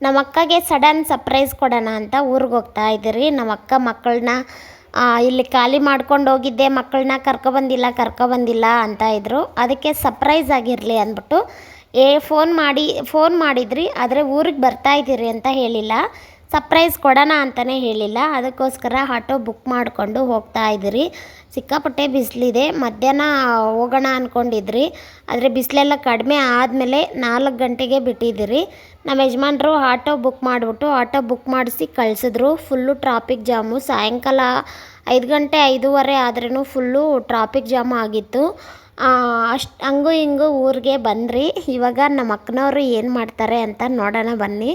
ನಮ್ಮ ಅಕ್ಕಗೆ sudden surprise ಕೊಡೋಣ ಅಂತ ಊರಿಗೆ ಹೋಗ್ತಾ ಇದ್ದೀರಿ. ನಮ್ಮ ಅಕ್ಕ ಮಕ್ಕಳನ್ನ ಇಲ್ಲಿ ಖಾಲಿ ಮಾಡ್ಕೊಂಡು ಹೋಗಿದ್ದೆ, ಮಕ್ಕಳನ್ನ ಕರ್ಕೊಬಂದಿಲ್ಲ ಅಂತ ಇದ್ದರು. ಅದಕ್ಕೆ ಸರ್ಪ್ರೈಸ್ ಆಗಿರಲಿ ಅಂದ್ಬಿಟ್ಟು ಫೋನ್ ಮಾಡಿದ್ರಿ, ಆದರೆ ಊರಿಗೆ ಬರ್ತಾ ಇದ್ದೀರಿ ಅಂತ ಹೇಳಿಲ್ಲ, ಸರ್ಪ್ರೈಸ್ ಕೊಡೋಣ ಅಂತಲೇ ಹೇಳಿಲ್ಲ. ಅದಕ್ಕೋಸ್ಕರ ಆಟೋ ಬುಕ್ ಮಾಡಿಕೊಂಡು ಹೋಗ್ತಾ ಇದ್ದೀರಿ. ಸಿಕ್ಕಾಪಟ್ಟೆ ಬಿಸಿಲಿದೆ. ಮಧ್ಯಾಹ್ನ ಹೋಗೋಣ ಅಂದ್ಕೊಂಡಿದ್ರಿ, ಆದರೆ ಬಿಸಿಲೆಲ್ಲ ಕಡಿಮೆ ಆದಮೇಲೆ 4 ಗಂಟೆಗೆ ಬಿಟ್ಟಿದ್ದೀರಿ. ನಮ್ಮ ಯಜಮಾನ್ರು ಆಟೋ ಬುಕ್ ಮಾಡಿಸಿ ಕಳಿಸಿದ್ರು. Full traffic jam. ಸಾಯಂಕಾಲ 5 ಗಂಟೆ 5:15 ಆದ್ರೂ ಫುಲ್ಲು ಟ್ರಾಫಿಕ್ ಜಾಮ್ ಆಗಿತ್ತು. ಹಂಗೂ ಹಿಂಗೂ ಊರಿಗೆ ಬಂದ್ರಿ. ಇವಾಗ ನಮ್ಮ ಅಕ್ಕನವರು ಏನು ಮಾಡ್ತಾರೆ ಅಂತ ನೋಡೋಣ ಬನ್ನಿ.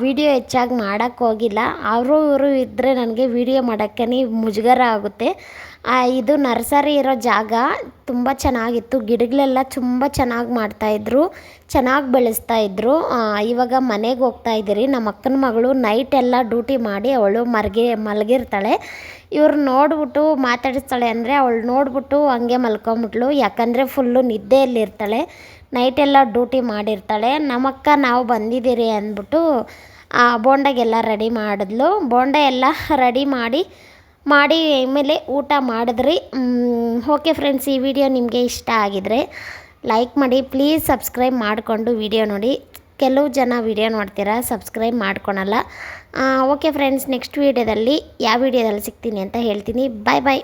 ವಿಡಿಯೋ ಹೆಚ್ಚಾಗಿ ಮಾಡೋಕ್ಕೆ ಹೋಗಿಲ್ಲ. ಇವರು ಇದ್ದರೆ ನನಗೆ ವಿಡಿಯೋ ಮಾಡೋಕ್ಕೆ ಮುಜುಗರ ಆಗುತ್ತೆ. ಇದು ನರ್ಸರಿ ಇರೋ ಜಾಗ ತುಂಬ ಚೆನ್ನಾಗಿತ್ತು. ಗಿಡಗಳೆಲ್ಲ ತುಂಬ ಚೆನ್ನಾಗಿ ಮಾಡ್ತಾಯಿದ್ರು, ಚೆನ್ನಾಗಿ ಬೆಳೆಸ್ತಾಯಿದ್ರು. ಇವಾಗ ಮನೆಗೆ ಹೋಗ್ತಾ ಇದ್ದೀರಿ. ನಮ್ಮ ಅಕ್ಕನ ಮಗಳು ನೈಟ್ ಎಲ್ಲ ಡ್ಯೂಟಿ ಮಾಡಿ ಅವಳು ಮಲಗಿರ್ತಾಳೆ. ಇವ್ರು ನೋಡ್ಬಿಟ್ಟು ಮಾತಾಡಿಸ್ತಾಳೆ ಅಂದರೆ ಅವಳು ನೋಡ್ಬಿಟ್ಟು ಹಂಗೆ ಮಲ್ಕೊಂಬಿಟ್ಲು. ಯಾಕಂದರೆ ಫುಲ್ಲು ನಿದ್ದೆಯಲ್ಲಿರ್ತಾಳೆ, ನೈಟೆಲ್ಲ ಡ್ಯೂಟಿ ಮಾಡಿರ್ತಾಳೆ. ನಮ್ಮಕ್ಕ ನಾವು ಬಂದಿದ್ದೀರಿ ಅಂದ್ಬಿಟ್ಟು ಬೋಂಡಾಗೆಲ್ಲ ರೆಡಿ ಮಾಡಿದ್ಲು. ಬೋಂಡ ಎಲ್ಲ ರೆಡಿ ಮಾಡಿ ಮೇಲೆ ಊಟ ಮಾಡಿದ್ರಿ. ಓಕೆ ಫ್ರೆಂಡ್ಸ್, ಈ ವಿಡಿಯೋ ನಿಮಗೆ ಇಷ್ಟ ಆಗಿದರೆ ಲೈಕ್ ಮಾಡಿ, ಪ್ಲೀಸ್ ಸಬ್ಸ್ಕ್ರೈಬ್ ಮಾಡಿಕೊಂಡು ವಿಡಿಯೋ ನೋಡಿ. ಕೆಲವು ಜನ ವಿಡಿಯೋ ನೋಡ್ತೀರಾ, ಸಬ್ಸ್ಕ್ರೈಬ್ ಮಾಡ್ಕೊಳಲ್ಲ. ಓಕೆ ಫ್ರೆಂಡ್ಸ್, ನೆಕ್ಸ್ಟ್ ವೀಡಿಯೋದಲ್ಲಿ ಯಾವ ವಿಡಿಯೋದಲ್ಲಿ ಸಿಗ್ತೀನಿ ಅಂತ ಹೇಳ್ತೀನಿ. ಬಾಯ್ ಬಾಯ್.